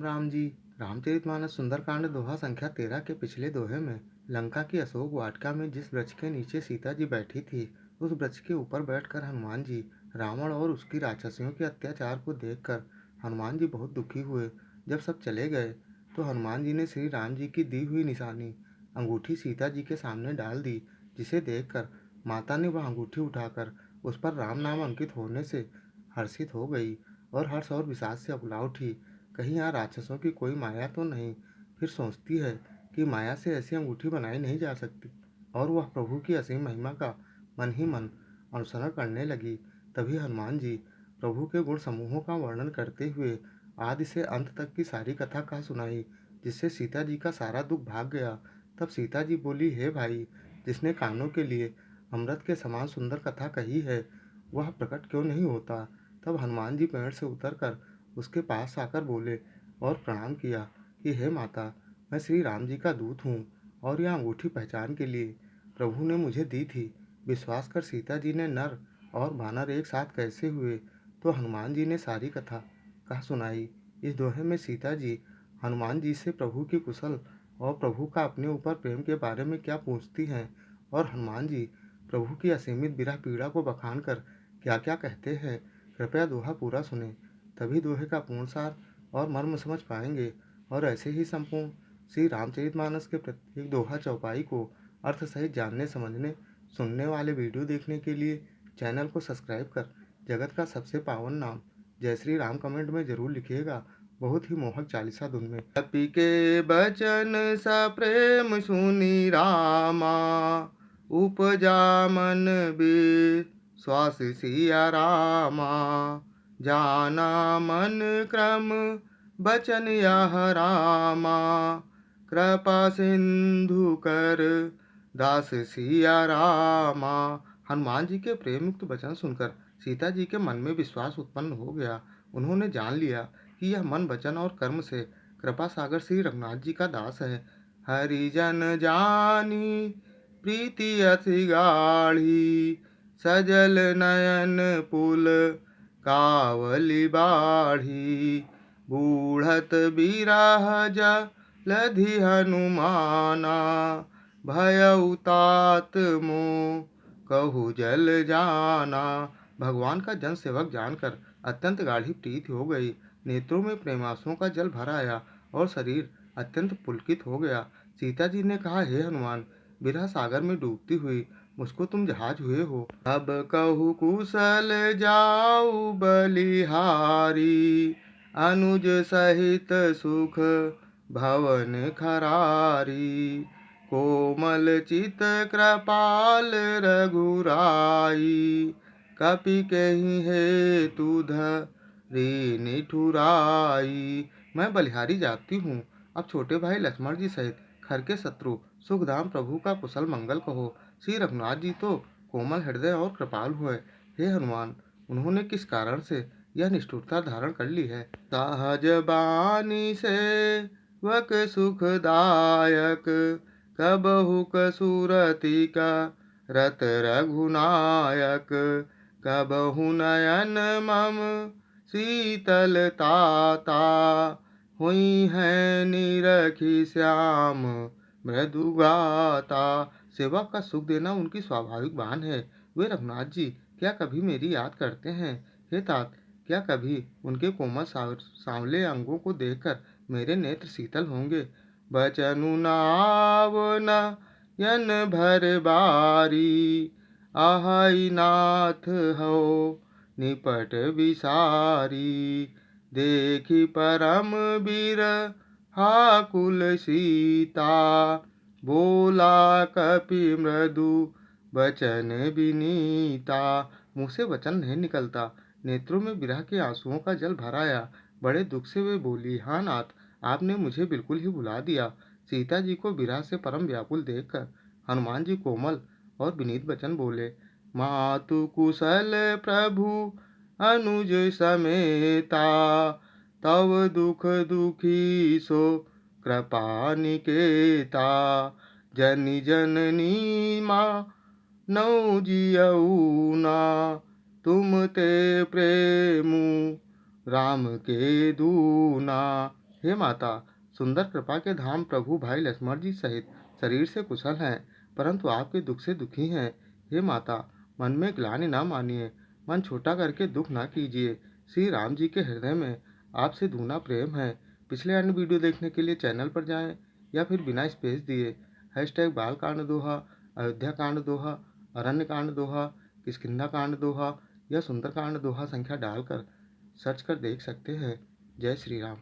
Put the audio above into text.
राम जी। रामचरितमानस सुंदरकांड दोहा संख्या 13 के पिछले दोहे में लंका की अशोक वाटिका में जिस वृक्ष के नीचे सीता जी बैठी थी, उस वृक्ष के ऊपर बैठकर हनुमान जी रावण और उसकी राक्षसियों के अत्याचार को देखकर हनुमान जी बहुत दुखी हुए। जब सब चले गए तो हनुमान जी ने श्री राम जी की दी हुई निशानी अंगूठी सीता जी के सामने डाल दी, जिसे देखकर माता ने वह अंगूठी उठाकर उस पर राम नाम अंकित होने से हर्षित हो गई और हर्ष और विषाद से अकुला उठी। कहीं यहाँ राक्षसों की कोई माया तो नहीं। फिर सोचती है कि माया से ऐसी अंगूठी बनाई नहीं जा सकती, और वह प्रभु की असीम महिमा का मन ही मन अनुसरण करने लगी। तभी हनुमान जी प्रभु के गुण समूहों का वर्णन करते हुए आदि से अंत तक की सारी कथा कह सुनाई, जिससे सीता जी का सारा दुख भाग गया। तब सीता जी बोली, हे भाई, जिसने कानों के लिए अमृत के समान सुंदर कथा कही है, वह प्रकट क्यों नहीं होता। तब हनुमान जी पेड़ से उतरकर उसके पास आकर बोले और प्रणाम किया कि हे माता, मैं श्री राम जी का दूत हूँ और यह अंगूठी पहचान के लिए प्रभु ने मुझे दी थी। विश्वास कर सीता जी ने नर और वानर एक साथ कैसे हुए। तो हनुमान जी ने सारी कथा कह सुनाई। इस दोहे में सीता जी हनुमान जी से प्रभु की कुशल और प्रभु का अपने ऊपर प्रेम के बारे में क्या पूछती हैं, और हनुमान जी प्रभु की असीमित विरह पीड़ा को बखान कर क्या क्या कहते हैं। कृपया दोहा पूरा सुने, तभी दोहे का पूर्ण सार और मर्म समझ पाएंगे। और ऐसे ही संपूर्ण श्री रामचरितमानस के प्रत्येक दोहा चौपाई को अर्थ सहित जानने समझने सुनने वाले वीडियो देखने के लिए चैनल को सब्सक्राइब कर जगत का सबसे पावन नाम जय श्री राम कमेंट में जरूर लिखिएगा। बहुत ही मोहक चालीसा धुन में। कपि के बचन सा प्रेम सुनि रामा, उपजा मन विश्वास सिया रामा। जाना मन क्रम बचन यह रामा, कृपा सिंधु कर दास सिया रामा। हनुमान जी के प्रेम युक्त वचन सुनकर सीता जी के मन में विश्वास उत्पन्न हो गया। उन्होंने जान लिया कि यह मन वचन और कर्म से कृपा सागर श्री रघुनाथ जी का दास है। हरिजन जानी प्रीति अति गाढ़ी, सजल नयन पुल कावली बाढ़ी। बूढ़त बिरह जलधि हनुमाना, भयउ तात मोह कहु जल जाना। भगवान का जन सेवक जानकर अत्यंत गाढ़ी प्रीति हो गई। नेत्रों में प्रेमांसुओं का जल भर आया और शरीर अत्यंत पुलकित हो गया। सीता जी ने कहा, हे हनुमान, विरह सागर में डूबती हुई मुझको तुम जहाज हुए हो। अब कहु कुशल जाऊ बलिहारी, अनुज सहित सुख भवन खरारी। कोमल चित कृपाल रघुराई, कपि केहि हेतु धरि निठुराई। मैं बलिहारी जाती हूँ, अब छोटे भाई लक्ष्मण जी सहित खर के शत्रु सुखधाम प्रभु का कुशल मंगल कहो। श्री रघुनाथ जी तो कोमल हृदय और कृपाल हुए। हे हनुमान, उन्होंने किस कारण से यह निष्ठुरता धारण कर ली है। सहज बानी से वक सुखदायक, कबहु कसुरति का रत रघुनायक। कबहु नयन मम शीतलताता, हुई है निरखी श्याम मृदुगाता। सेवा का सुख देना उनकी स्वाभाविक बान है। वे रघुनाथ जी क्या कभी मेरी याद करते हैं। हे तात, क्या कभी उनके कोमल सांवले अंगों को देखकर मेरे नेत्र शीतल होंगे। बचनु नावन यन भर बारी, आहई नाथ हो निपट विसारी। देखी परम बीर हाकुल सीता, बोला कपि मृदु वचन विनीता। मुँह से वचन नहीं निकलता, नेत्रों में विरह के आंसुओं का जल भर आया। बड़े दुख से वे बोली, हाँ नाथ, आपने मुझे बिल्कुल ही भुला दिया। सीता जी को विरह से परम व्याकुल देखकर हनुमान जी कोमल और विनीत वचन बोले, मातु कुशल प्रभु अनुज समेता, तव दुख दुखी सो कृपा निकेता। जनि जननी माँ नौ जियऊना, तुम ते प्रेमु राम के दूना। हे माता, सुंदर कृपा के धाम प्रभु भाई लक्ष्मण जी सहित शरीर से कुशल हैं, परंतु आपके दुख से दुखी हैं। हे माता, मन में ग्लानि न मानिए, मन छोटा करके दुख ना कीजिए। श्री राम जी के हृदय में आपसे दूना प्रेम है। पिछले अन्य वीडियो देखने के लिए चैनल पर जाएं या फिर बिना स्पेस दिए हैशटैग बाल कांड दोहा, अयोध्या कांड दोहा, अरण्य कांड दोहा, किष्किंधा कांड दोहा या सुंदर कांड दोहा संख्या डालकर सर्च कर देख सकते हैं। जय श्री राम।